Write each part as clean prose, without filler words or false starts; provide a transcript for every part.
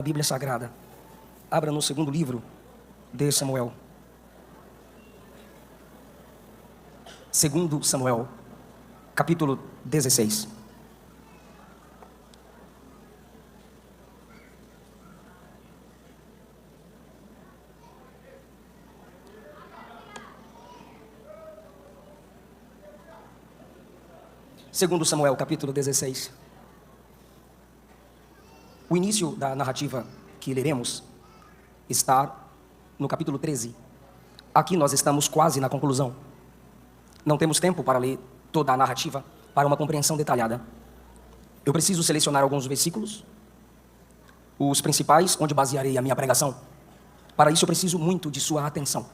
A Bíblia Sagrada. Abra no segundo livro de Samuel. Segundo Samuel, capítulo 16. Segundo Samuel, capítulo 16. O início da narrativa que leremos está no capítulo 13. Aqui nós estamos quase na conclusão. Não temos tempo para ler toda a narrativa para uma compreensão detalhada. Eu preciso selecionar alguns versículos, os principais, onde basearei a minha pregação. Para isso eu preciso muito de sua atenção.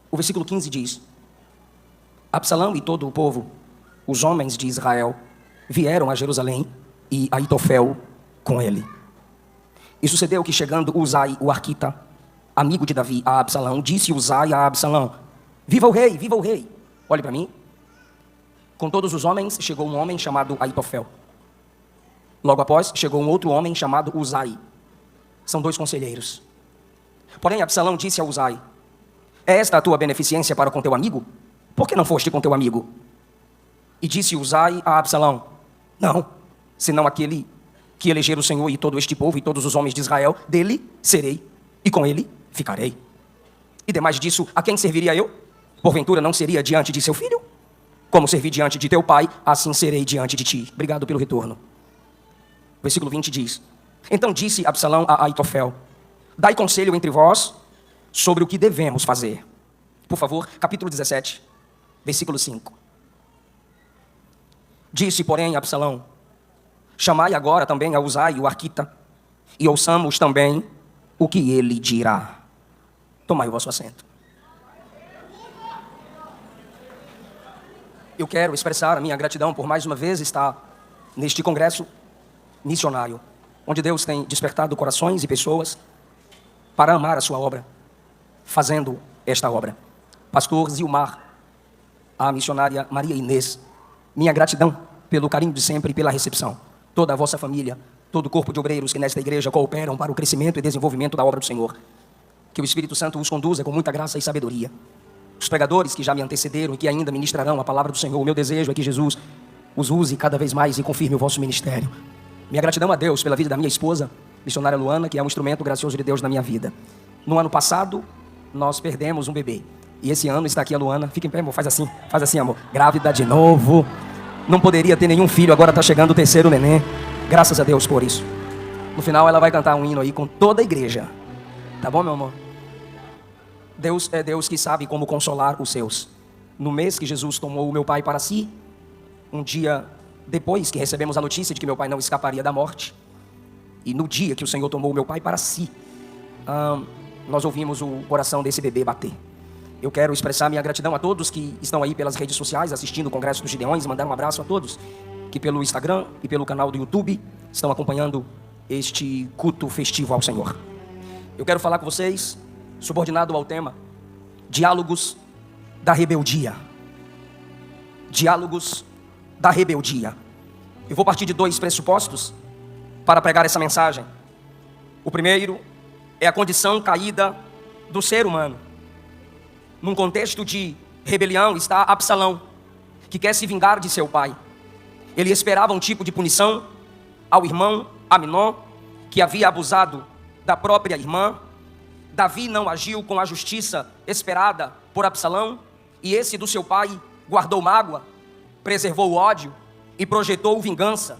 O versículo 15 diz: Absalão e todo o povo, os homens de Israel, vieram a Jerusalém e Aitofel com ele. E sucedeu que, chegando Uzai, o arquita, amigo de Davi, a Absalão, disse Uzai a Absalão: Viva o rei, viva o rei. Olhe para mim. Com todos os homens chegou um homem chamado Aitofel. Logo após chegou um outro homem chamado Uzai. São dois conselheiros. Porém Absalão disse a Uzai: É esta a tua beneficência para com teu amigo? Por que não foste com teu amigo? E disse Uzai a Absalão: Não, senão aquele que eleger o Senhor e todo este povo e todos os homens de Israel, dele serei e com ele ficarei. E demais disso, a quem serviria eu? Porventura não seria diante de seu filho? Como servi diante de teu pai, assim serei diante de ti. Obrigado pelo retorno. Versículo 20 diz: Então disse Absalão a Aitofel: Dai conselho entre vós sobre o que devemos fazer. Por favor, capítulo 17, versículo 5. Disse, porém, Absalão: Chamai agora também a Uzai, o arquita, e ouçamos também o que ele dirá. Tomai o vosso assento. Eu quero expressar a minha gratidão por mais uma vez estar neste congresso missionário, onde Deus tem despertado corações e pessoas para amar a sua obra, fazendo esta obra. Pastor Zilmar, a missionária Maria Inês, minha gratidão pelo carinho de sempre e pela recepção. Toda a vossa família, todo o corpo de obreiros que nesta igreja cooperam para o crescimento e desenvolvimento da obra do Senhor. Que o Espírito Santo os conduza com muita graça e sabedoria. Os pregadores que já me antecederam e que ainda ministrarão a palavra do Senhor, o meu desejo é que Jesus os use cada vez mais e confirme o vosso ministério. Minha gratidão a Deus pela vida da minha esposa, missionária Luana, que é um instrumento gracioso de Deus na minha vida. No ano passado, nós perdemos um bebê. E esse ano está aqui a Luana. Fica em pé, amor. Faz assim, amor. Grávida de novo. Não poderia ter nenhum filho, agora está chegando o terceiro neném. Graças a Deus por isso. No final ela vai cantar um hino aí com toda a igreja. Tá bom, meu amor? Deus é Deus que sabe como consolar os seus. No mês que Jesus tomou o meu pai para si, um dia depois que recebemos a notícia de que meu pai não escaparia da morte, e no dia que o Senhor tomou o meu pai para si, nós ouvimos o coração desse bebê bater. Eu quero expressar minha gratidão a todos que estão aí pelas redes sociais assistindo o Congresso dos Gideões, mandar um abraço a todos que pelo Instagram e pelo canal do YouTube estão acompanhando este culto festivo ao Senhor. Eu quero falar com vocês, subordinado ao tema Diálogos da Rebeldia. Diálogos da Rebeldia. Eu vou partir de dois pressupostos para pregar essa mensagem. O primeiro é a condição caída do ser humano. Num contexto de rebelião está Absalão, que quer se vingar de seu pai. Ele esperava um tipo de punição ao irmão Aminon, que havia abusado da própria irmã. Davi não agiu com a justiça esperada por Absalão, e esse do seu pai guardou mágoa, preservou o ódio e projetou vingança.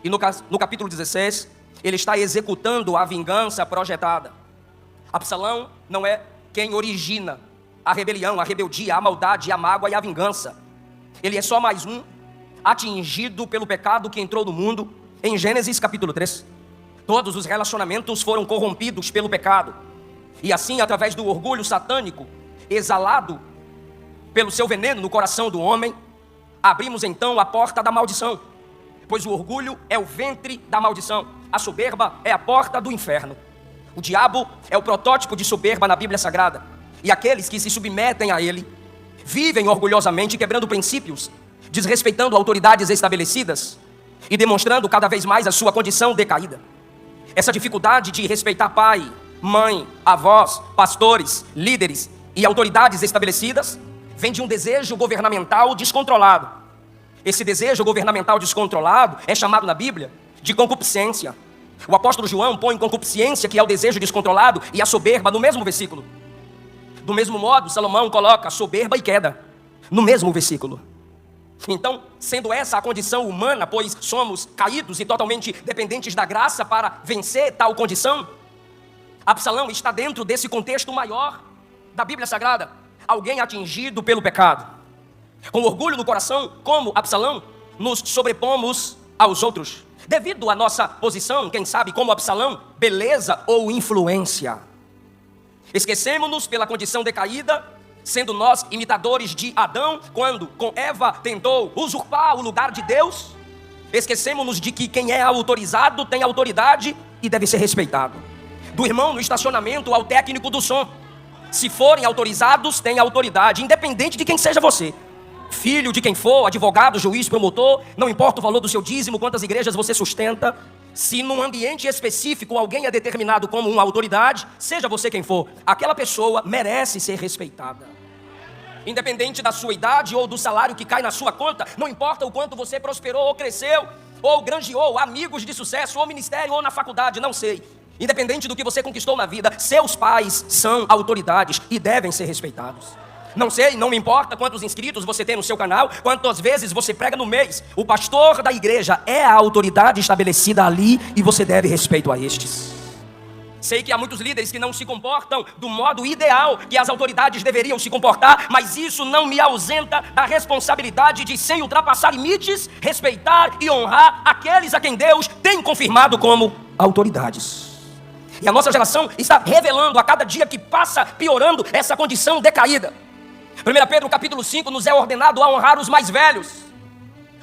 E no capítulo 16, ele está executando a vingança projetada. Absalão não é quem origina a rebelião, a rebeldia, a maldade, a mágoa e a vingança. Ele é só mais um atingido pelo pecado que entrou no mundo em Gênesis capítulo 3. Todos os relacionamentos foram corrompidos pelo pecado. E assim, através do orgulho satânico, exalado pelo seu veneno no coração do homem, abrimos então a porta da maldição. Pois o orgulho é o ventre da maldição. A soberba é a porta do inferno. O diabo é o protótipo de soberba na Bíblia Sagrada. E aqueles que se submetem a ele vivem orgulhosamente quebrando princípios, desrespeitando autoridades estabelecidas e demonstrando cada vez mais a sua condição decaída. Essa dificuldade de respeitar pai, mãe, avós, pastores, líderes e autoridades estabelecidas vem de um desejo governamental descontrolado. Esse desejo governamental descontrolado é chamado na Bíblia de concupiscência. O apóstolo João põe concupiscência, que é o desejo descontrolado, e a soberba no mesmo versículo. Do mesmo modo, Salomão coloca soberba e queda no mesmo versículo. Então, sendo essa a condição humana, pois somos caídos e totalmente dependentes da graça para vencer tal condição, Absalão está dentro desse contexto maior da Bíblia Sagrada. Alguém atingido pelo pecado. Com orgulho no coração, como Absalão, nos sobrepomos aos outros. Devido à nossa posição, quem sabe como Absalão, beleza ou influência. Esquecemos-nos pela condição decaída, sendo nós imitadores de Adão, quando com Eva tentou usurpar o lugar de Deus. Esquecemos-nos de que quem é autorizado tem autoridade e deve ser respeitado. Do irmão no estacionamento ao técnico do som. Se forem autorizados, têm autoridade, independente de quem seja você. Filho de quem for, advogado, juiz, promotor, não importa o valor do seu dízimo, quantas igrejas você sustenta. Se num ambiente específico alguém é determinado como uma autoridade, seja você quem for, aquela pessoa merece ser respeitada. Independente da sua idade ou do salário que cai na sua conta, não importa o quanto você prosperou ou cresceu, ou granjeou amigos de sucesso, ou ministério, ou na faculdade, não sei. Independente do que você conquistou na vida, seus pais são autoridades e devem ser respeitados. Não sei, não me importa quantos inscritos você tem no seu canal, quantas vezes você prega no mês. O pastor da igreja é a autoridade estabelecida ali e você deve respeito a estes. Sei que há muitos líderes que não se comportam do modo ideal que as autoridades deveriam se comportar, mas isso não me ausenta da responsabilidade de, sem ultrapassar limites, respeitar e honrar aqueles a quem Deus tem confirmado como autoridades. E a nossa geração está revelando a cada dia que passa, piorando essa condição decaída. 1 Pedro capítulo 5 nos é ordenado a honrar os mais velhos.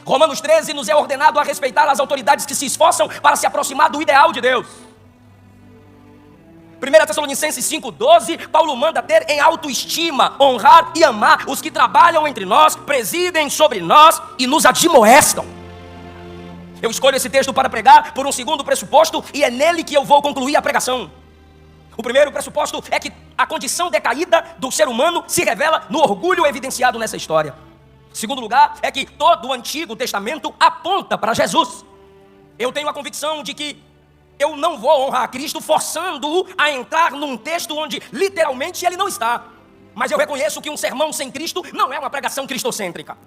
Romanos 13 nos é ordenado a respeitar as autoridades que se esforçam para se aproximar do ideal de Deus. 1 Tessalonicenses 5,12, Paulo manda ter em autoestima, honrar e amar os que trabalham entre nós, presidem sobre nós e nos admoestam. Eu escolho esse texto para pregar por um segundo pressuposto e é nele que eu vou concluir a pregação. O primeiro pressuposto é que a condição decaída do ser humano se revela no orgulho evidenciado nessa história. Segundo lugar, é que todo o Antigo Testamento aponta para Jesus. Eu tenho a convicção de que eu não vou honrar Cristo forçando-o a entrar num texto onde literalmente ele não está. Mas eu reconheço que um sermão sem Cristo não é uma pregação cristocêntrica.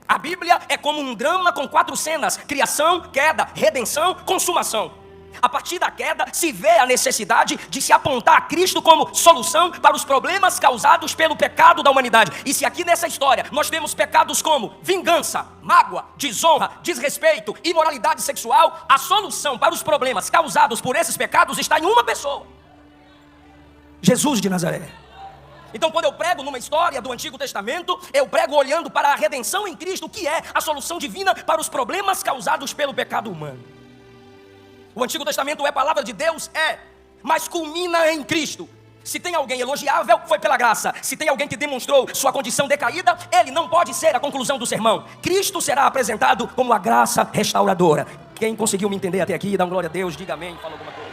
A Bíblia é como um drama com 4 cenas: criação, queda, redenção, consumação. A partir da queda se vê a necessidade de se apontar a Cristo como solução para os problemas causados pelo pecado da humanidade. E se aqui nessa história nós temos pecados como vingança, mágoa, desonra, desrespeito, imoralidade sexual, a solução para os problemas causados por esses pecados está em uma pessoa: Jesus de Nazaré. Então, quando eu prego numa história do Antigo Testamento, eu prego olhando para a redenção em Cristo, que é a solução divina para os problemas causados pelo pecado humano. O Antigo Testamento é palavra de Deus, mas culmina em Cristo. Se tem alguém elogiável, foi pela graça. Se tem alguém que demonstrou sua condição decaída, ele não pode ser a conclusão do sermão. Cristo será apresentado como a graça restauradora. Quem conseguiu me entender até aqui, dá glória a Deus, diga amém, fala alguma coisa.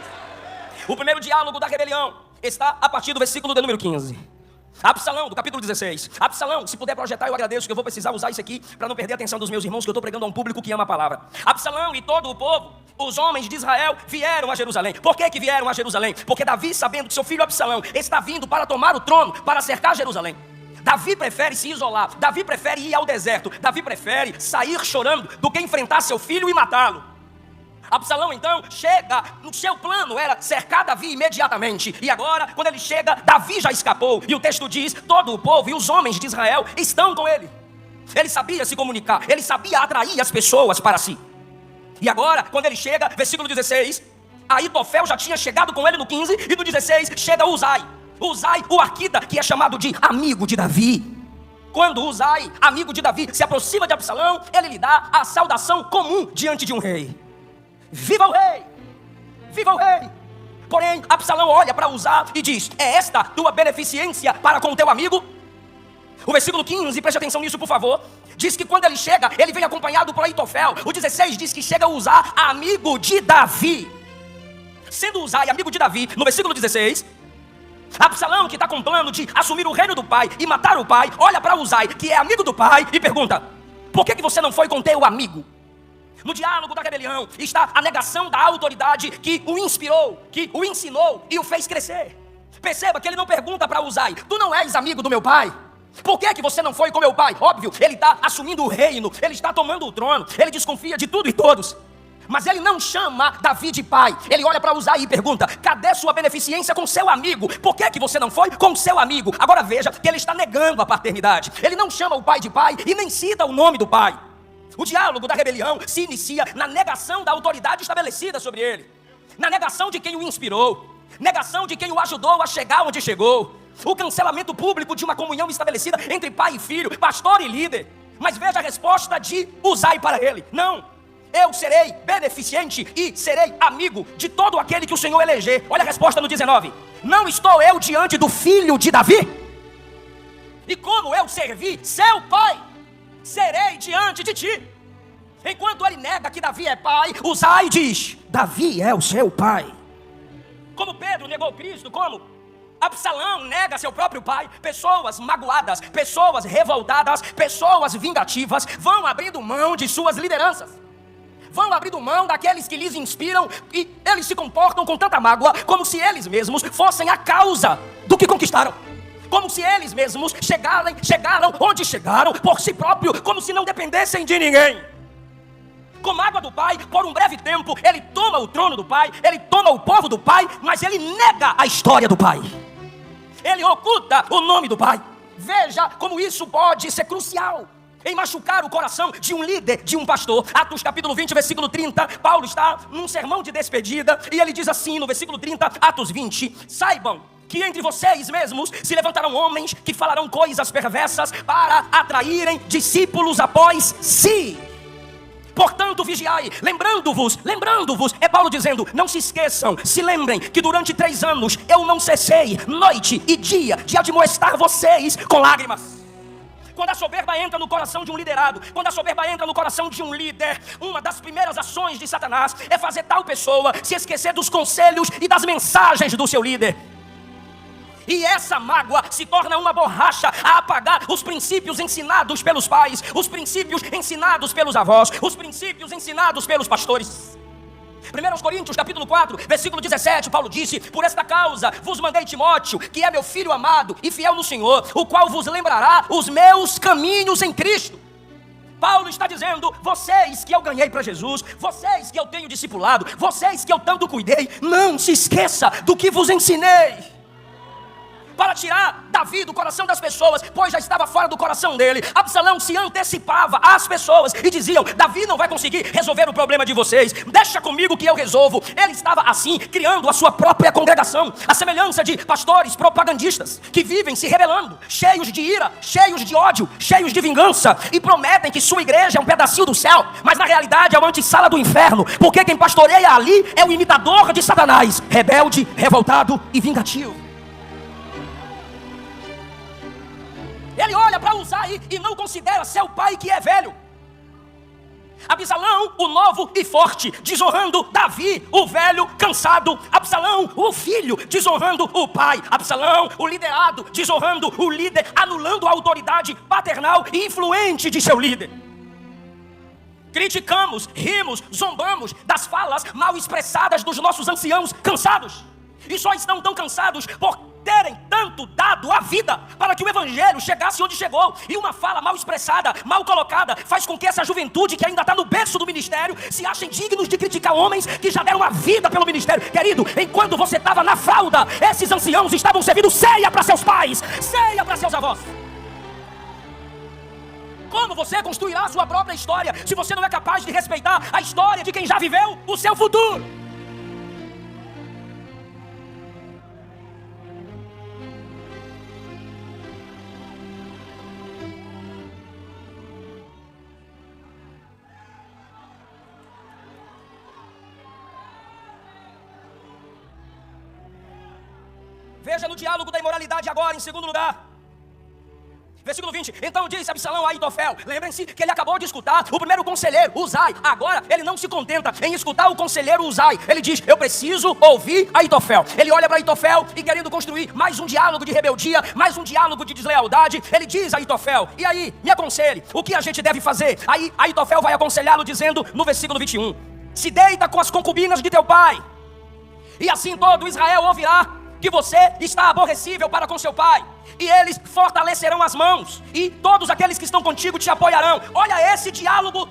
O primeiro diálogo da rebelião está a partir do versículo de número 15. Absalão, do capítulo 16. Absalão, se puder projetar, eu agradeço, que eu vou precisar usar isso aqui para não perder a atenção dos meus irmãos, que eu estou pregando a um público que ama a palavra. Absalão e todo o povo, os homens de Israel, vieram a Jerusalém. Por que vieram a Jerusalém? Porque Davi, sabendo que seu filho Absalão está vindo para tomar o trono, para cercar Jerusalém. Davi prefere se isolar, Davi prefere ir ao deserto, Davi prefere sair chorando do que enfrentar seu filho e matá-lo. Absalão então chega, no seu plano era cercar Davi imediatamente. E agora, quando ele chega, Davi já escapou. E o texto diz, todo o povo e os homens de Israel estão com ele. Ele sabia se comunicar, ele sabia atrair as pessoas para si. E agora, quando ele chega, versículo 16, Aitofel já tinha chegado com ele no 15. E no 16 chega Uzai, o arquita, que é chamado de amigo de Davi. Quando Uzai, amigo de Davi, se aproxima de Absalão, ele lhe dá a saudação comum diante de um rei: viva o rei! Viva o rei! Porém, Absalão olha para Uzai e diz: é esta tua beneficência para com o teu amigo? O versículo 15, preste atenção nisso por favor, diz que quando ele chega, ele vem acompanhado por Aitofel. O 16 diz que chega Uzai, amigo de Davi. sendo Uzai amigo de Davi, no versículo 16, Absalão, que está com plano de assumir o reino do pai e matar o pai, olha para Uzai, que é amigo do pai, e pergunta: por que você não foi com teu amigo? No diálogo da rebelião está a negação da autoridade que o inspirou, que o ensinou e o fez crescer. Perceba que ele não pergunta para Uzai: tu não és amigo do meu pai? Por que você não foi com meu pai? Óbvio, ele está assumindo o reino, ele está tomando o trono, ele desconfia de tudo e todos. Mas ele não chama Davi de pai. Ele olha para Uzai e pergunta: cadê sua beneficência com seu amigo? Por que você não foi com seu amigo? Agora veja que ele está negando a paternidade. Ele não chama o pai de pai e nem cita o nome do pai. O diálogo da rebelião se inicia na negação da autoridade estabelecida sobre ele, na negação de quem o inspirou, negação de quem o ajudou a chegar onde chegou, o cancelamento público de uma comunhão estabelecida entre pai e filho, pastor e líder. Mas veja a resposta de Uzai para ele: não, eu serei beneficente e serei amigo de todo aquele que o Senhor eleger. Olha a resposta no 19: não estou eu diante do filho de Davi? E como eu servi seu pai, serei diante de ti. Enquanto ele nega que Davi é pai, Uzai diz: Davi é o seu pai. Como Pedro negou Cristo, como Absalão nega seu próprio pai, pessoas magoadas, pessoas revoltadas, pessoas vingativas vão abrindo mão de suas lideranças, vão abrindo mão daqueles que lhes inspiram, e eles se comportam com tanta mágoa, como se eles mesmos fossem a causa do que conquistaram, como se eles mesmos chegaram onde chegaram por si próprio, como se não dependessem de ninguém. Com mágoa do pai, por um breve tempo, ele toma o trono do pai, ele toma o povo do pai, mas ele nega a história do pai, ele oculta o nome do pai. Veja como isso pode ser crucial em machucar o coração de um líder, de um pastor. Atos capítulo 20, versículo 30, Paulo está num sermão de despedida, e ele diz assim no versículo 30, Atos 20: saibam que entre vocês mesmos se levantarão homens que falarão coisas perversas para atraírem discípulos após si. Portanto, vigiai, lembrando-vos, é Paulo dizendo: não se esqueçam, se lembrem que durante 3 anos eu não cessei, noite e dia, de admoestar vocês com lágrimas. Quando a soberba entra no coração de um liderado, quando a soberba entra no coração de um líder, uma das primeiras ações de Satanás é fazer tal pessoa se esquecer dos conselhos e das mensagens do seu líder. E essa mágoa se torna uma borracha a apagar os princípios ensinados pelos pais, os princípios ensinados pelos avós, os princípios ensinados pelos pastores. 1 Coríntios capítulo 4, versículo 17, Paulo disse: por esta causa vos mandei Timóteo, que é meu filho amado e fiel no Senhor, o qual vos lembrará os meus caminhos em Cristo. Paulo está dizendo: vocês que eu ganhei para Jesus, vocês que eu tenho discipulado, vocês que eu tanto cuidei, não se esqueça do que vos ensinei. Para tirar Davi do coração das pessoas, pois já estava fora do coração dele, Absalão se antecipava às pessoas e diziam: Davi não vai conseguir resolver o problema de vocês, deixa comigo que eu resolvo. Ele estava assim, criando a sua própria congregação, a semelhança de pastores propagandistas, que vivem se rebelando, cheios de ira, cheios de ódio, cheios de vingança, e prometem que sua igreja é um pedacinho do céu, mas na realidade é uma antessala do inferno, porque quem pastoreia ali é o imitador de Satanás, rebelde, revoltado e vingativo. Ele olha para Uzai e não considera seu pai, que é velho. Absalão, o novo e forte, desonrando Davi, o velho cansado. Absalão, o filho, desonrando o pai. Absalão, o liderado, desonrando o líder, anulando a autoridade paternal e influente de seu líder. Criticamos, rimos, zombamos das falas mal expressadas dos nossos anciãos cansados. E só estão tão cansados por terem tanto dado a vida para que o evangelho chegasse onde chegou. E uma fala mal expressada, mal colocada, faz com que essa juventude que ainda está no berço do ministério se achem dignos de criticar homens que já deram a vida pelo ministério. Querido, enquanto você estava na fralda, esses anciãos estavam servindo ceia para seus pais, ceia para seus avós. Como você construirá a sua própria história se você não é capaz de respeitar a história de quem já viveu o seu futuro? Veja no diálogo da imoralidade agora, em segundo lugar. Versículo 20. Então disse Absalão a Aitofel. Lembrem-se que ele acabou de escutar o primeiro conselheiro, Uzai. Agora ele não se contenta em escutar o conselheiro Uzai. Ele diz: eu preciso ouvir Aitofel. Ele olha para Aitofel e, querendo construir mais um diálogo de rebeldia, mais um diálogo de deslealdade, ele diz a Aitofel: e aí, me aconselhe, o que a gente deve fazer? Aí Aitofel vai aconselhá-lo dizendo no versículo 21: se deita com as concubinas de teu pai, e assim todo Israel ouvirá que você está aborrecível para com seu pai, e eles fortalecerão as mãos, e todos aqueles que estão contigo te apoiarão. Olha esse diálogo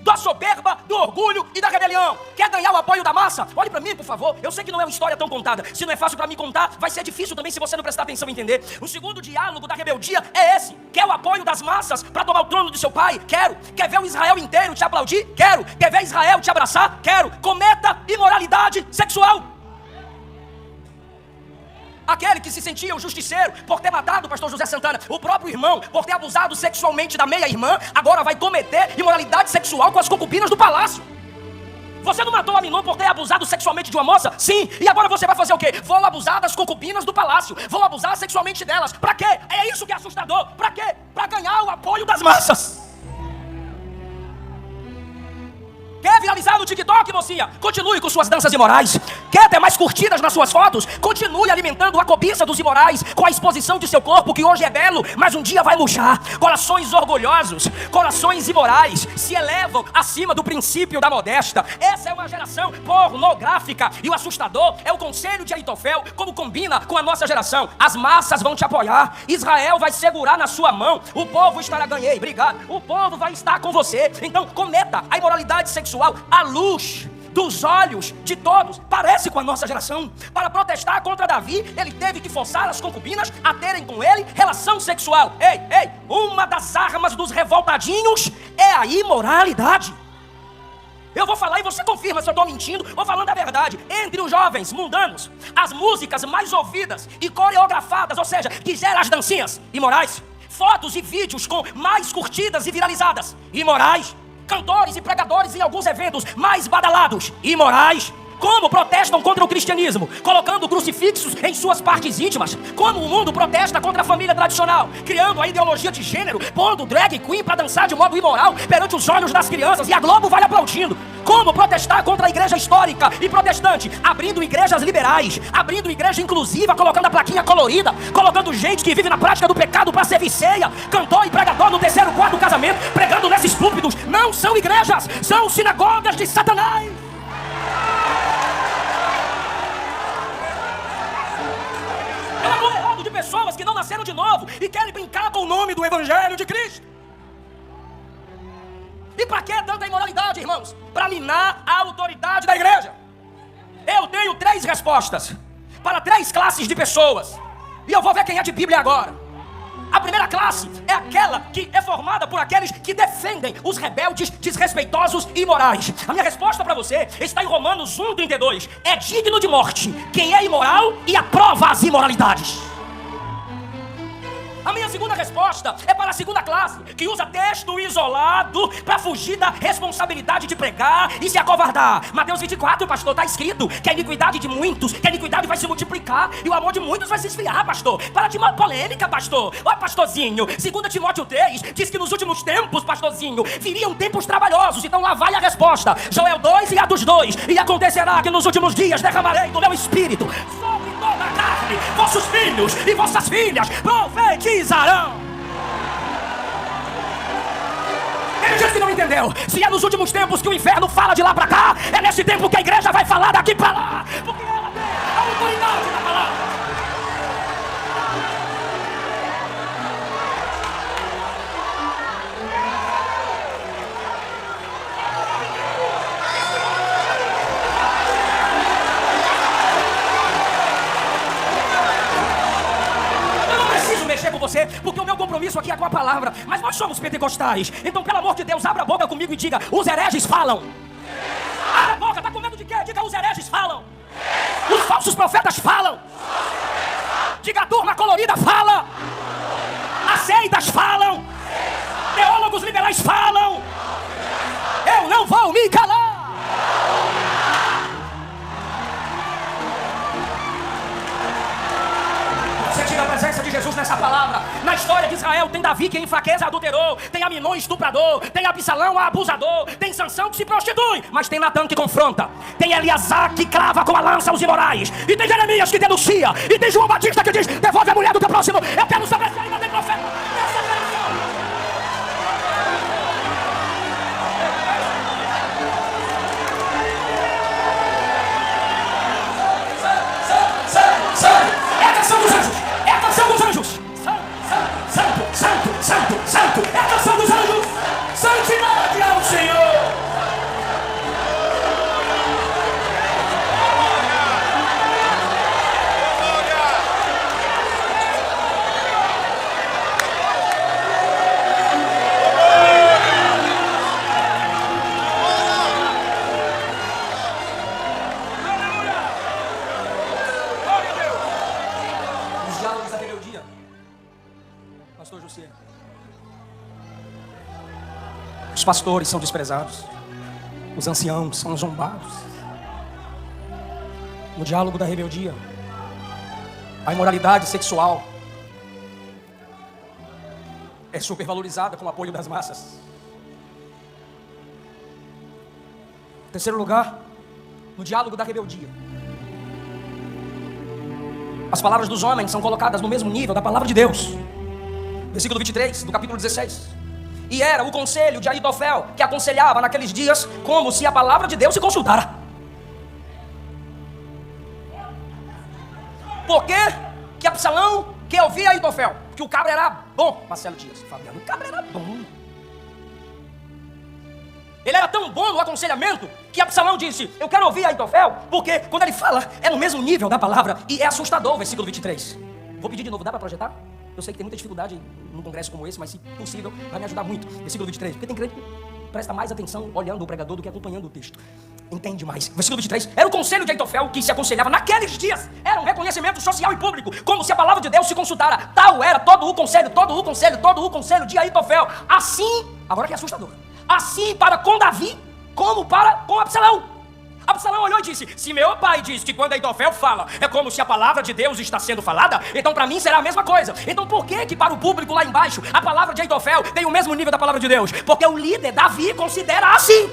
da soberba, do orgulho e da rebelião. Quer ganhar o apoio da massa? Olhe para mim, por favor. Eu sei que não é uma história tão contada. Se não é fácil para mim contar, vai ser difícil também se você não prestar atenção e entender. O segundo diálogo da rebeldia é esse. Quer o apoio das massas para tomar o trono de seu pai? Quero. Quer ver o Israel inteiro te aplaudir? Quero. Quer ver Israel te abraçar? Quero. Cometa imoralidade sexual. Aquele que se sentia o justiceiro por ter matado o pastor José Santana, o próprio irmão por ter abusado sexualmente da meia-irmã, agora vai cometer imoralidade sexual com as concubinas do palácio. Você não matou Aminon por ter abusado sexualmente de uma moça? Sim. E agora você vai fazer o quê? Vou abusar das concubinas do palácio. Vou abusar sexualmente delas. Pra quê? É isso que é assustador. Pra quê? Pra ganhar o apoio das massas. Quer viralizar no TikTok, mocinha? Continue com suas danças imorais. Quer ter mais curtidas nas suas fotos? Continue alimentando a cobiça dos imorais com a exposição de seu corpo, que hoje é belo, mas um dia vai murchar. Corações orgulhosos, corações imorais se elevam acima do princípio da modesta. Essa é uma geração pornográfica. E o assustador é o conselho de Aitofel, como combina com a nossa geração. As massas vão te apoiar. Israel vai segurar na sua mão. O povo estará, ganhei, obrigado. O povo vai estar com você. Então cometa a imoralidade sexual à luz dos olhos de todos. Parece com a nossa geração. Para protestar contra Davi, ele teve que forçar as concubinas a terem com ele relação sexual. Ei, uma das armas dos revoltadinhos é a imoralidade. Eu vou falar e você confirma se eu estou mentindo ou falando a verdade. Entre os jovens mundanos, as músicas mais ouvidas e coreografadas, ou seja, que geram as dancinhas, imorais. Fotos e vídeos com mais curtidas e viralizadas, imorais. Cantores e pregadores em alguns eventos mais badalados, imorais. Como protestam contra o cristianismo, colocando crucifixos em suas partes íntimas. Como o mundo protesta contra a família tradicional, criando a ideologia de gênero, pondo drag queen para dançar de modo imoral perante os olhos das crianças, e a Globo vai aplaudindo. Como protestar contra a igreja histórica e protestante, abrindo igrejas liberais, abrindo igreja inclusiva, colocando a plaquinha colorida, colocando gente que vive na prática do pecado para servir ceia. Cantor e pregador no terceiro, quarto casamento, pregando nesses púlpitos. Não são igrejas, são sinagogas de Satanás. É um amontoado de pessoas que não nasceram de novo e querem brincar com o nome do Evangelho de Cristo. E para que tanta imoralidade, irmãos? Para minar a autoridade da igreja. Eu tenho 3 respostas para 3 classes de pessoas. E eu vou ver quem é de Bíblia agora. A primeira classe é aquela que é formada por aqueles que defendem os rebeldes, desrespeitosos e imorais. A minha resposta para você está em Romanos 1:32. É digno de morte quem é imoral e aprova as imoralidades. A minha segunda resposta é para a segunda classe, que usa texto isolado para fugir da responsabilidade de pregar e se acovardar. Mateus 24, pastor, está escrito que a iniquidade de muitos, que a iniquidade vai se multiplicar e o amor de muitos vai se esfriar, pastor. Para de uma polêmica, pastor. Ó, pastorzinho, 2 Timóteo 3 diz que nos últimos tempos, pastorzinho, viriam tempos trabalhosos. Então lá vai a resposta. Joel 2 e Atos 2. E acontecerá que nos últimos dias derramarei do meu espírito sobre toda a carne. Vossos filhos e vossas filhas profetizarão. Tem gente que não entendeu. Se é nos últimos tempos que o inferno fala de lá pra cá, é nesse tempo que a igreja vai falar daqui pra lá, porque ela tem a autoridade da palavra. Você, porque o meu compromisso aqui é com a palavra. Mas nós somos pentecostais. Então, pelo amor de Deus, abra a boca comigo e diga: os hereges falam. Abra a boca, tá com medo de quê? Diga: os hereges falam. Os falsos profetas falam. Diga: a turma colorida fala. As seitas falam. Teólogos liberais falam. Eu não vou me calar. Você tira a presença presença de Jesus nessa palavra. Na história de Israel tem Davi que em fraqueza adulterou, tem Aminon estuprador, tem Absalão abusador, tem Sansão que se prostitui, mas tem Natã que confronta, tem Eliasá que crava com a lança os imorais, e tem Jeremias que denuncia, e tem João Batista que diz: devolve a mulher do teu próximo. Eu quero saber se ainda tem profeta nessa geração. É a canção dos anjos! É a canção dos anjos! Santo, santo, santo, santo! É a canção dos anjos! Santidade ao Senhor! Os diálogos da rebeldia. Pastor José. Os pastores são desprezados. Os anciãos são zombados. No diálogo da rebeldia, a imoralidade sexual é supervalorizada com o apoio das massas. Em terceiro lugar, no diálogo da rebeldia, as palavras dos homens são colocadas no mesmo nível da palavra de Deus. Versículo 23 do capítulo 16. E era o conselho de Aitofel que aconselhava naqueles dias como se a palavra de Deus se consultara. Por que que Absalão que ouvia Aitofel? Porque o cabra era bom. Marcelo Dias, Fabiano, o cabra era bom. Ele era tão bom no aconselhamento que Absalão disse: eu quero ouvir Aitofel, porque quando ele fala é no mesmo nível da palavra. E é assustador o versículo 23. Vou pedir de novo, dá para projetar? Eu sei que tem muita dificuldade num congresso como esse, mas se possível vai me ajudar muito. Versículo 23, porque tem crente que presta mais atenção olhando o pregador do que acompanhando o texto. Entende mais. Versículo 23, era o conselho de Aitofel que se aconselhava naqueles dias. Era um reconhecimento social e público, como se a palavra de Deus se consultara. Tal era todo o conselho de Aitofel. Assim, agora que é assustador, assim para com Davi, como para com Absalão. Absalão olhou e disse: se meu pai diz que quando Aitofel fala é como se a palavra de Deus está sendo falada, então para mim será a mesma coisa. Então por que para o público lá embaixo a palavra de Aitofel tem o mesmo nível da palavra de Deus? Porque o líder Davi considera assim.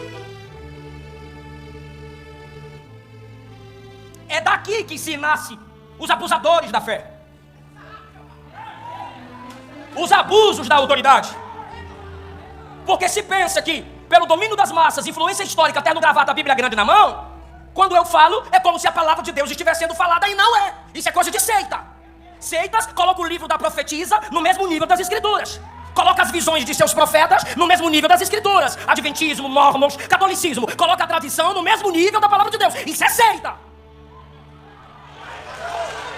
É daqui que se nasce os abusadores da fé, os abusos da autoridade. Porque se pensa que pelo domínio das massas, influência histórica, até no gravata, a Bíblia grande na mão, quando eu falo, é como se a palavra de Deus estivesse sendo falada, e não é. Isso é coisa de seita. Seitas colocam o livro da profetisa no mesmo nível das escrituras. Coloca as visões de seus profetas no mesmo nível das escrituras. Adventismo, mormons, catolicismo, coloca a tradição no mesmo nível da palavra de Deus. Isso é seita.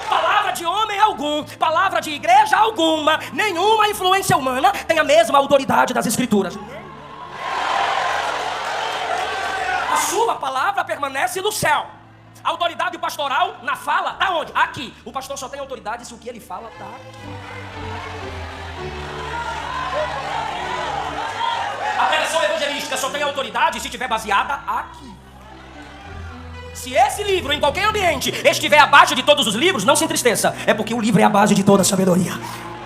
Palavra de homem algum, palavra de igreja alguma, nenhuma influência humana tem a mesma autoridade das escrituras. A sua palavra permanece no céu. A autoridade pastoral na fala está onde? Aqui. O pastor só tem autoridade se o que ele fala está aqui. A pregação evangelística só tem autoridade se estiver baseada aqui. Se esse livro, em qualquer ambiente, estiver abaixo de todos os livros, não se entristeça. É porque o livro é a base de toda a sabedoria.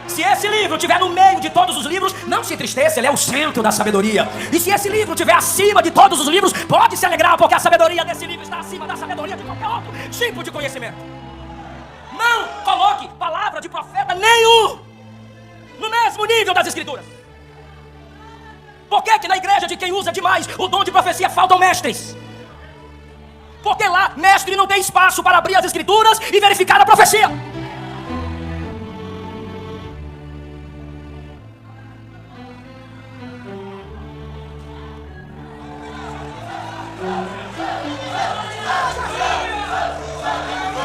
Se esse livro estiver no meio de todos os livros, não se entristeça, ele é o centro da sabedoria. E se esse livro estiver acima de todos os livros, pode se alegrar, porque a sabedoria desse livro está acima da sabedoria de qualquer outro tipo de conhecimento. Não coloque palavra de profeta nenhum no mesmo nível das escrituras. Por que na igreja de quem usa demais o dom de profecia faltam mestres? Porque lá, mestre não tem espaço para abrir as escrituras e verificar a profecia.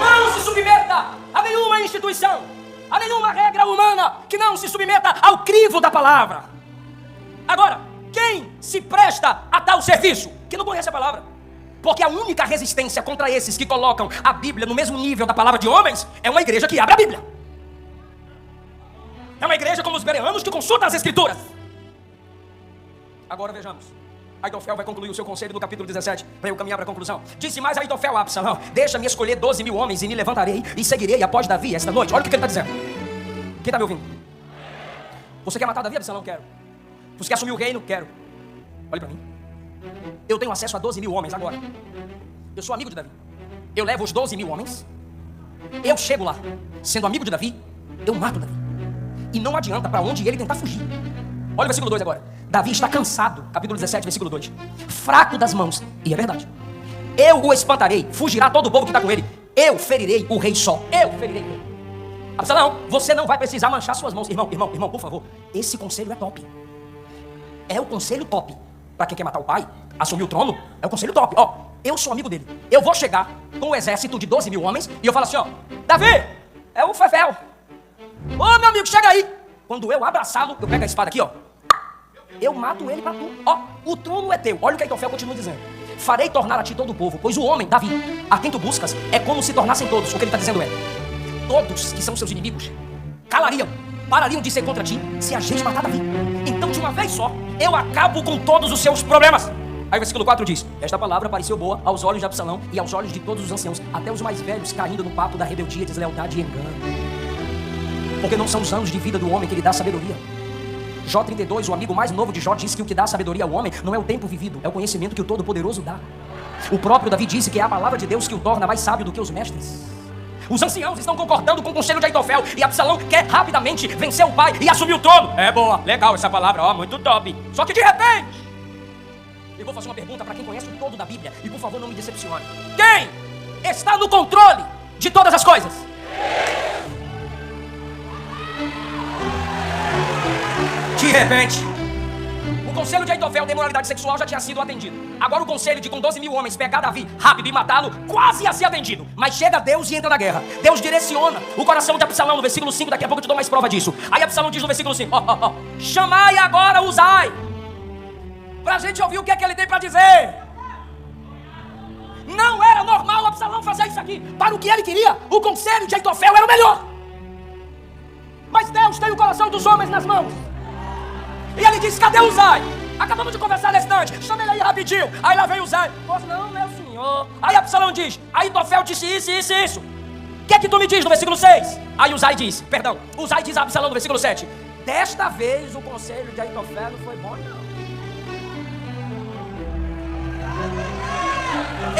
Não se submeta a nenhuma instituição, a nenhuma regra humana que não se submeta ao crivo da palavra. Agora, quem se presta a tal serviço? Que não conhece a palavra. Porque a única resistência contra esses que colocam a Bíblia no mesmo nível da palavra de homens é uma igreja que abre a Bíblia. É uma igreja como os bereanos que consulta as escrituras. Agora vejamos. Aitofel vai concluir o seu conselho no capítulo 17, para eu caminhar para a conclusão. Disse mais Aitofel a Absalão: deixa-me escolher 12.000 homens e me levantarei e seguirei após Davi esta noite. Olha o que ele está dizendo. Quem está me ouvindo? Você quer matar Davi, Absalão? Quero. Você quer assumir o reino? Quero. Olhe para mim. Eu tenho acesso a 12 mil homens agora. Eu sou amigo de Davi. Eu levo os 12 mil homens. Eu chego lá. Sendo amigo de Davi, eu mato Davi. E não adianta para onde ele tentar fugir. Olha o versículo 2 agora. Davi está cansado. Capítulo 17, versículo 2. Fraco das mãos. E é verdade. Eu o espantarei. Fugirá todo o povo que está com ele. Eu ferirei o rei só. Eu ferirei o rei. Absalão, você não vai precisar manchar suas mãos. Irmão, por favor. Esse conselho é top. É o conselho top. Para quem quer matar o pai, assumir o trono, é o conselho top. Ó, eu sou amigo dele. Eu vou chegar com um exército de 12 mil homens e eu falo assim, ó, Davi, é o Fefel. Ô, meu amigo, chega aí. Quando eu abraçá-lo, eu pego a espada aqui, ó. Eu mato ele pra tu. Ó, o trono é teu. Olha o que Aitofel continua dizendo. Farei tornar a ti todo o povo, pois o homem, Davi, a quem tu buscas, é como se tornassem todos. O que ele está dizendo é, todos que são seus inimigos calariam, parariam de ser contra ti se a gente matar Davi. Então, de uma vez só, eu acabo com todos os seus problemas. Aí o versículo 4 diz, esta palavra pareceu boa aos olhos de Absalão e aos olhos de todos os anciãos, até os mais velhos caindo no papo da rebeldia, deslealdade e engano. Porque não são os anos de vida do homem que lhe dá sabedoria. Jó 32, o amigo mais novo de Jó, disse que o que dá sabedoria ao homem não é o tempo vivido, é o conhecimento que o Todo-Poderoso dá. O próprio Davi disse que é a palavra de Deus que o torna mais sábio do que os mestres. Os anciãos estão concordando com o conselho de Aitofel e Absalão quer rapidamente vencer o pai e assumir o trono. É boa, legal essa palavra, ó, muito top. Só que de repente, eu vou fazer uma pergunta para quem conhece o todo da Bíblia e por favor não me decepcione. Quem está no controle de todas as coisas? De repente, o conselho de Aitofel de moralidade sexual já tinha sido atendido. Agora o conselho de com 12 mil homens pegar Davi rápido e matá-lo quase ia ser atendido. Mas chega Deus e entra na guerra. Deus direciona o coração de Absalão no versículo 5. Daqui a pouco eu te dou mais prova disso. Aí Absalão diz no versículo 5, chamai agora Uzai, pra gente ouvir o que é que ele tem pra dizer. Não era normal Absalão fazer isso aqui. Para o que ele queria, o conselho de Aitofel era o melhor. Mas Deus tem o coração dos homens nas mãos. E ele disse, cadê Uzai? Acabamos de conversar nesse instante, chama ele aí rapidinho. Aí lá vem Uzai. Pois não, meu senhor. Aí Absalão diz, Aitofel disse isso, isso, isso. O que é que tu me diz no versículo 6? Aí Uzai diz a Absalão no versículo 7. Desta vez o conselho de Aitofel não foi bom, não.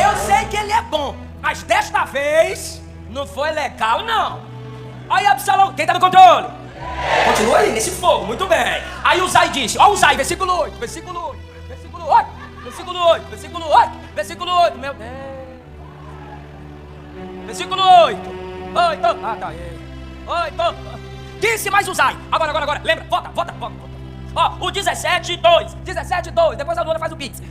Eu sei que ele é bom, mas desta vez não foi legal, não. Aí Absalão, quem tá no controle? Continua aí, nesse fogo, muito bem. Aí Uzai disse, ó Uzai, versículo 8, versículo 8, versículo 8, versículo 8, versículo 8, versículo 8, meu Deus. Versículo 8, 8, tá aí. 8, disse mais Uzai, agora, lembra, vota. Ó, o 17:2, depois a Luana faz o pix.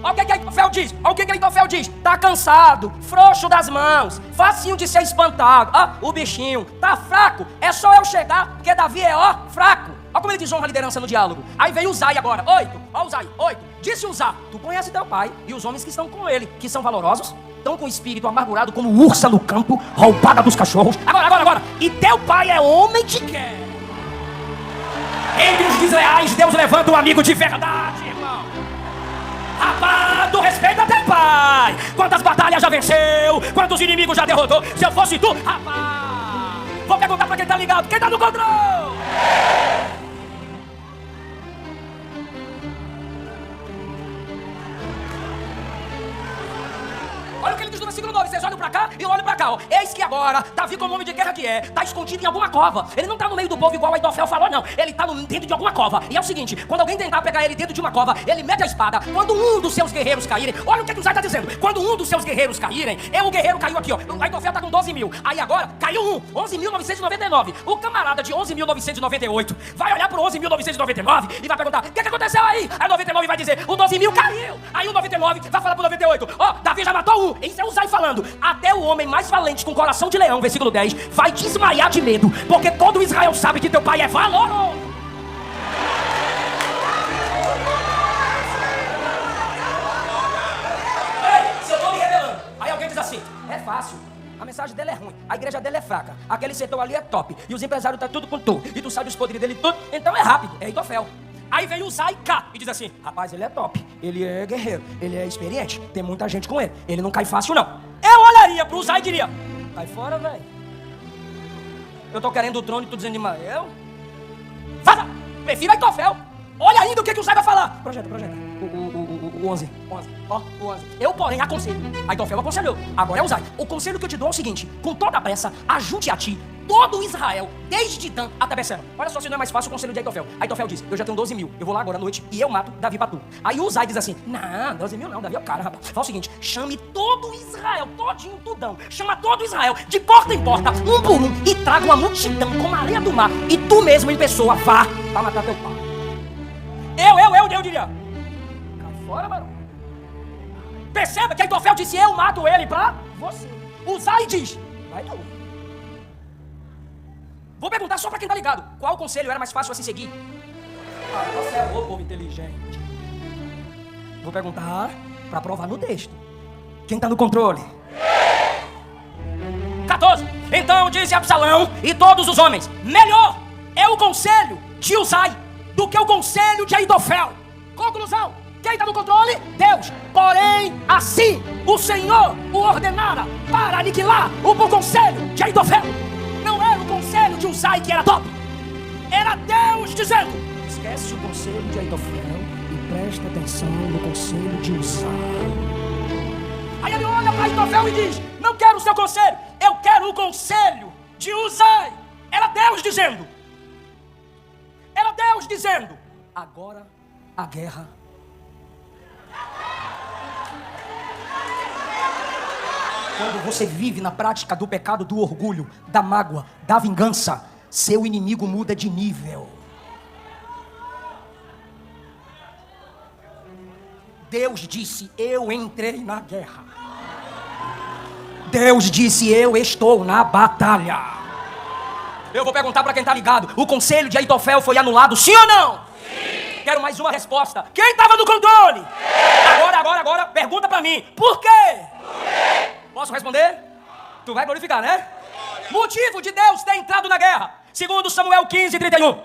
Olha o que Aitofel diz, tá cansado, frouxo das mãos, facinho de ser espantado. O bichinho tá fraco, é só eu chegar, porque Davi é fraco. Olha como ele desonra a liderança no diálogo. Aí veio Uzai agora, 8, Uzai, 8. Disse Uzai, tu conhece teu pai e os homens que estão com ele, que são valorosos, estão com o espírito amargurado como ursa no campo, roubada dos cachorros. Agora, e teu pai é homem de quê? Entre os desleais, Deus levanta um amigo de verdade, irmão. Rapaz, tu respeita teu pai. Quantas batalhas já venceu, quantos inimigos já derrotou. Se eu fosse tu, rapaz, vou perguntar pra quem tá ligado, quem tá no controle. Olha o que ele diz no versículo 9, vocês olham pra cá e eu olho pra cá, ó. Eis que agora, Davi como homem de guerra que é, tá escondido em alguma cova. Ele não tá no meio do povo igual o Aitofel falou, não. Ele tá dentro de alguma cova. E é o seguinte, quando alguém tentar pegar ele dentro de uma cova, ele mete a espada. Quando um dos seus guerreiros caírem, olha o que o Zay tá dizendo. Quando um dos seus guerreiros caírem, o guerreiro caiu aqui, ó. O Aitofel tá com 12 mil. Aí agora, caiu 11.999. O camarada de 11.998 vai olhar pro 11.999 e vai perguntar, o que aconteceu aí? Aí o 99 vai dizer, o 12 mil caiu. Aí o 99 vai falar pro 98, Davi já matou um. Isso é o Zay falando. Até o homem mais valente com coração de leão, versículo 10, vai desmaiar de medo, porque todo Israel sabe que teu pai é valoroso. Ei, se eu tô me revelando. Aí alguém diz assim, é fácil. A mensagem dele é ruim, a igreja dele é fraca, aquele setor ali é top, e os empresários tá tudo com tu, e tu sabe os podres dele tudo, então é rápido, é Aitofel. Aí vem o Uzai cá e diz assim, rapaz, ele é top, ele é guerreiro, ele é experiente, tem muita gente com ele não cai fácil não. Eu olharia pro Uzai e diria, cai fora, velho. Eu tô querendo o trono e tu dizendo de Ismael. Vaza! Prefiro Aitofel. Olha ainda o que o Uzai vai falar. Projeta. O 11. Ó, o 11. Eu, porém, aconselho. Aitofel aconselhou. Agora é Uzai. O conselho que eu te dou é o seguinte: com toda a pressa, ajude a ti todo Israel, desde Dan até Beceba. Olha só se não é mais fácil o conselho de Aitofel. Aitofel diz: eu já tenho 12 mil, eu vou lá agora à noite e eu mato Davi pra tu. Aí o Uzai diz assim: não, 12 mil não, Davi é o cara, rapaz. Fala o seguinte: chame todo Israel, todinho, tudão. Chama todo Israel, de porta em porta, um por um, e traga uma multidão como a areia do mar. E tu mesmo em pessoa vá pra matar teu pai. Eu diria: cai fora, barão. Perceba que Aitofel disse: eu mato ele pra você. Uzai diz: vai tu. Vou perguntar só pra quem tá ligado: qual conselho era mais fácil assim seguir? Você é o povo inteligente. Vou perguntar pra provar no texto. Quem tá no controle? 14. Então disse Absalão e todos os homens: melhor é o conselho de Uzai do que o conselho de Aitofel. Conclusão: quem tá no controle? Deus. Porém, assim o Senhor o ordenara para aniquilar o bom conselho de Aitofel. Não era o conselho de Uzai que era top. Era Deus dizendo: esquece o conselho de Aitofel e presta atenção no conselho de Uzai. Aí ele olha para Aitofel e diz: não quero o seu conselho, eu quero o conselho de Uzai. Era Deus dizendo. Era Deus dizendo: agora a guerra. Quando você vive na prática do pecado, do orgulho, da mágoa, da vingança, seu inimigo muda de nível. Deus disse: eu entrei na guerra. Deus disse: eu estou na batalha. Eu vou perguntar para quem está ligado: o conselho de Aitofel foi anulado, sim ou não? Sim. Quero mais uma resposta. Quem estava no controle? Agora, pergunta para mim: por quê? Posso responder? Tu vai glorificar, né? Motivo de Deus ter entrado na guerra. Segundo Samuel 15:31.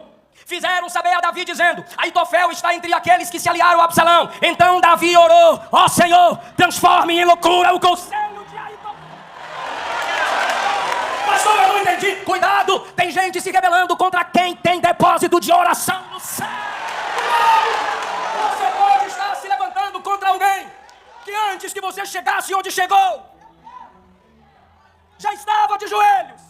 Fizeram saber a Davi dizendo: Aitofel está entre aqueles que se aliaram a Absalão. Então Davi orou: ó Senhor, transforme em loucura o conselho de Aitofel. Pastor, eu não entendi. Cuidado, tem gente se rebelando contra quem tem depósito de oração no céu. Você pode estar se levantando contra alguém que antes que você chegasse onde chegou, já estava de joelhos.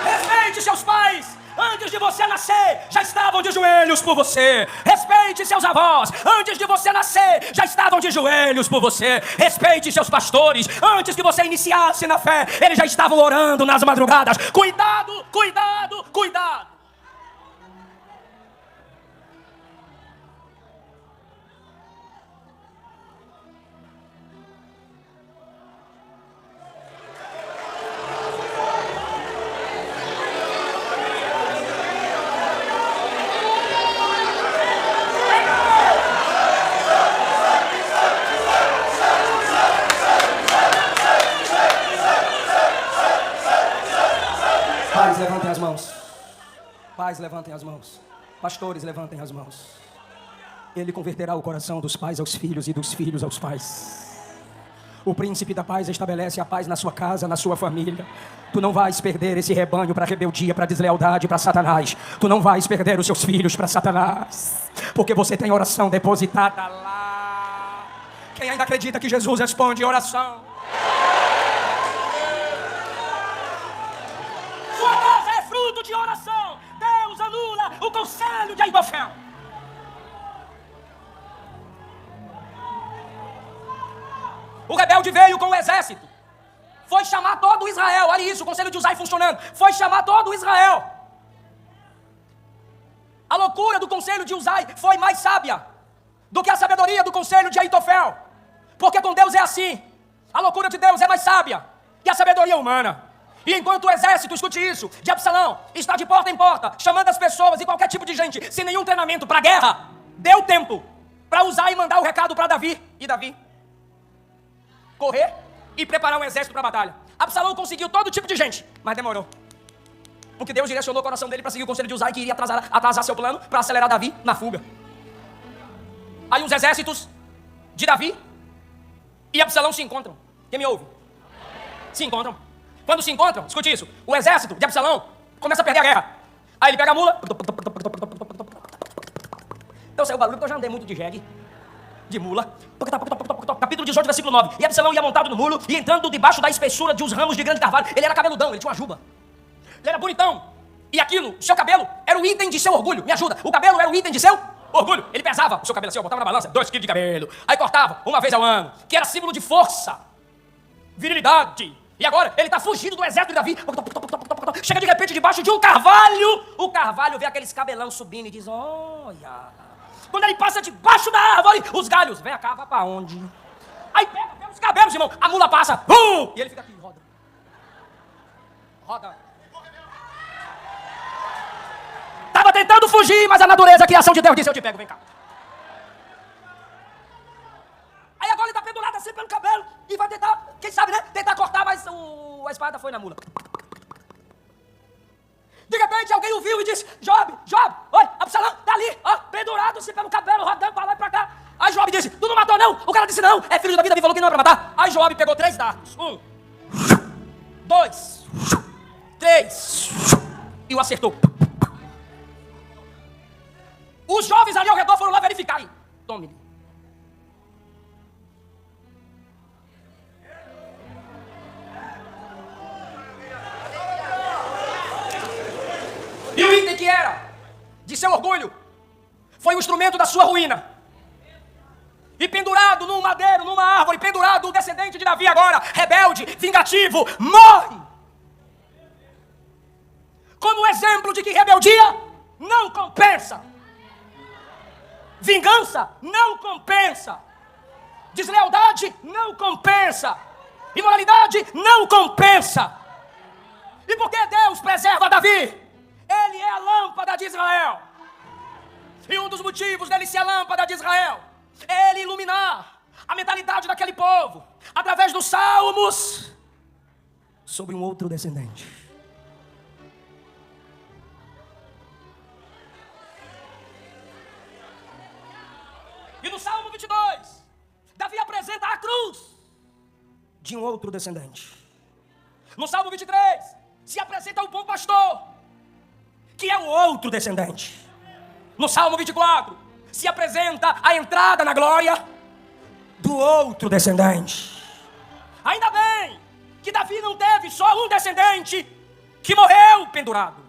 Respeite seus pais. Antes de você nascer, já estavam de joelhos por você. Respeite seus avós. Antes de você nascer, já estavam de joelhos por você. Respeite seus pastores. Antes que você iniciasse na fé, eles já estavam orando nas madrugadas. Cuidado, cuidado, cuidado. Pais, levantem as mãos. Pais, levantem as mãos. Pastores, levantem as mãos. Ele converterá o coração dos pais aos filhos e dos filhos aos pais. O príncipe da paz estabelece a paz na sua casa, na sua família. Tu não vais perder esse rebanho para rebeldia, para deslealdade, para Satanás. Tu não vais perder os seus filhos para Satanás, porque você tem oração depositada lá. Quem ainda acredita que Jesus responde oração? De oração, Deus anula o conselho de Aitofel. O rebelde veio com o exército, foi chamar todo Israel. Olha isso, o conselho de Uzai funcionando. Foi chamar todo Israel. A loucura do conselho de Uzai foi mais sábia do que a sabedoria do conselho de Aitofel, porque com Deus é assim: a loucura de Deus é mais sábia que a sabedoria humana. E enquanto o exército, escute isso, de Absalão está de porta em porta, chamando as pessoas e qualquer tipo de gente, sem nenhum treinamento para a guerra, deu tempo para usar e mandar o recado para Davi. E Davi correr e preparar um exército para a batalha. Absalão conseguiu todo tipo de gente, mas demorou. Porque Deus direcionou o coração dele para seguir o conselho de Uzai, que iria atrasar seu plano para acelerar Davi na fuga. Aí os exércitos de Davi e Absalão se encontram. Quem me ouve? Se encontram. Quando se encontram, escute isso, o exército de Absalão começa a perder a guerra. Aí ele pega a mula. Então saiu o barulho, porque eu já andei muito de jegue, de mula. Capítulo 18, versículo 9. E Absalão ia montado no mulo e entrando debaixo da espessura de uns ramos de grande carvalho. Ele era cabeludão, ele tinha uma juba. Ele era bonitão. E aquilo, seu cabelo, era o item de seu orgulho. Me ajuda. O cabelo era o item de seu orgulho. Ele pesava o seu cabelo assim, botava na balança, 2 quilos de cabelo. Aí cortava uma vez ao ano, que era símbolo de força, virilidade. E agora ele está fugindo do exército de Davi. Chega de repente debaixo de um carvalho. O carvalho vê aqueles cabelão subindo e diz: olha. Quando ele passa debaixo da árvore, os galhos, vem cá, vai pra onde? Aí pega os cabelos, irmão. A mula passa, e ele fica aqui, roda. Roda. Tava tentando fugir, mas a natureza, a criação de Deus disse: eu te pego, vem cá. Aí agora ele tá pendurado assim pelo cabelo e vai tentar, quem sabe, né? Tentar cortar, mas a espada foi na mula. De repente alguém o viu e disse: Jobe, oi, Absalão, tá ali, ó, pendurado assim pelo cabelo, rodando pra lá e pra cá. Aí Jobe disse: tu não matou não? O cara disse: não, é filho de Davi, Davi falou que não é pra matar. Aí Jobe pegou 3 dardos, 1, 2, 3, e o acertou. Os jovens ali ao redor foram lá verificar. Tome-lhe. E o item que era de seu orgulho foi o instrumento da sua ruína. E pendurado num madeiro, numa árvore, pendurado o descendente de Davi agora, rebelde, vingativo, morre. Como exemplo de que rebeldia não compensa. Vingança não compensa. Deslealdade não compensa. Imoralidade não compensa. E por que Deus preserva Davi? Ele é a lâmpada de Israel. E um dos motivos dele ser a lâmpada de Israel é ele iluminar a mentalidade daquele povo através dos salmos sobre um outro descendente. E no Salmo 22, Davi apresenta a cruz de um outro descendente. No Salmo 23, se apresenta o bom pastor, que é o outro descendente. No Salmo 24, se apresenta a entrada na glória do outro descendente. Ainda bem que Davi não teve só um descendente que morreu pendurado.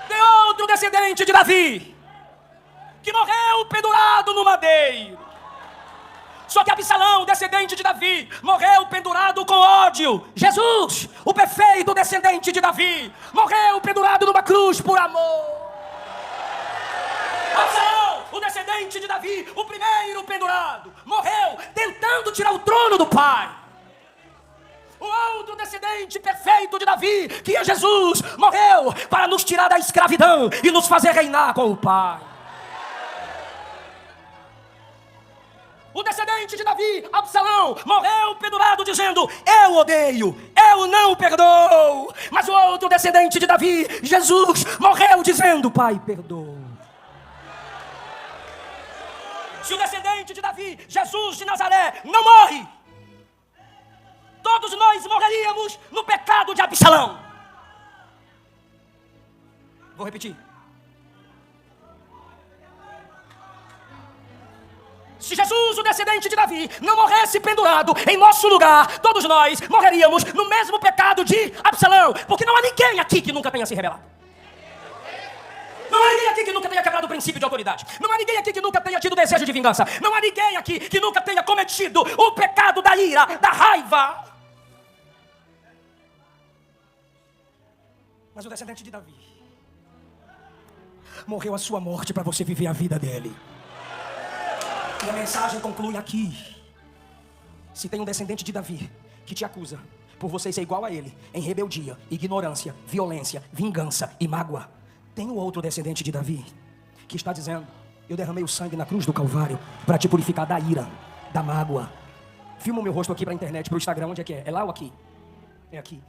Tem outro descendente de Davi que morreu pendurado no madeiro. Só que Absalão, descendente de Davi, morreu pendurado com ódio. Jesus, o perfeito descendente de Davi, morreu pendurado numa cruz por amor. Absalão, o descendente de Davi, o primeiro pendurado, morreu tentando tirar o trono do pai. O outro descendente perfeito de Davi, que é Jesus, morreu para nos tirar da escravidão e nos fazer reinar com o pai. O descendente de Davi, Absalão, morreu pendurado dizendo: eu odeio, eu não perdoo. Mas o outro descendente de Davi, Jesus, morreu dizendo: pai, perdoa. Se o descendente de Davi, Jesus de Nazaré, não morre, todos nós morreríamos no pecado de Absalão. Vou repetir. Se Jesus, o descendente de Davi, não morresse pendurado em nosso lugar, todos nós morreríamos no mesmo pecado de Absalão. Porque não há ninguém aqui que nunca tenha se rebelado. Não há ninguém aqui que nunca tenha quebrado o princípio de autoridade. Não há ninguém aqui que nunca tenha tido desejo de vingança. Não há ninguém aqui que nunca tenha cometido o pecado da ira, da raiva. Mas o descendente de Davi morreu a sua morte para você viver a vida dele. E a mensagem conclui aqui. Se tem um descendente de Davi que te acusa por você ser igual a ele em rebeldia, ignorância, violência, vingança e mágoa, tem um outro descendente de Davi que está dizendo: eu derramei o sangue na cruz do Calvário para te purificar da ira, da mágoa, Filma o meu rosto aqui para a internet, para o Instagram. Onde é que é? É lá ou aqui? É aqui.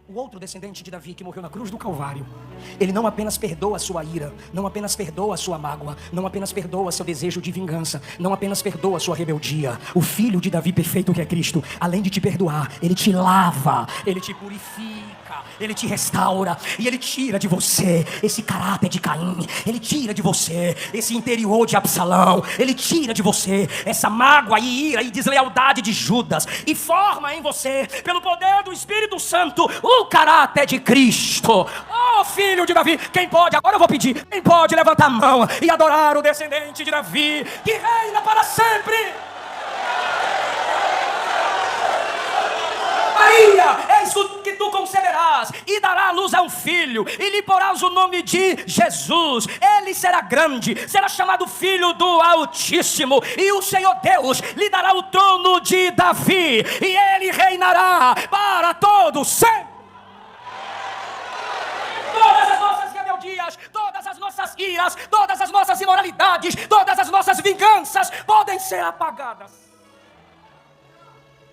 O outro descendente de Davi que morreu na cruz do Calvário, ele não apenas perdoa a sua ira, não apenas perdoa a sua mágoa, não apenas perdoa seu desejo de vingança, não apenas perdoa a sua rebeldia. O filho de Davi perfeito que é Cristo, além de te perdoar, ele te lava, ele te purifica, ele te restaura e ele tira de você esse caráter de Caim, ele tira de você esse interior de Absalão, ele tira de você essa mágoa e ira e deslealdade de Judas e forma em você, pelo poder do Espírito Santo, o caráter de Cristo. Oh, filho de Davi, quem pode, agora eu vou pedir, quem pode levantar a mão e adorar o descendente de Davi, que reina para sempre? Maria, eis que tu conceberás e dará à luz a um filho, e lhe porás o nome de Jesus. Ele será grande, será chamado Filho do Altíssimo, e o Senhor Deus lhe dará o trono de Davi, e ele reinará para todo sempre. Todas as nossas rebeldias, todas as nossas iras, todas as nossas imoralidades, todas as nossas vinganças podem ser apagadas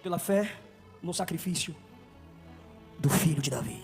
pela fé no sacrifício do filho de Davi.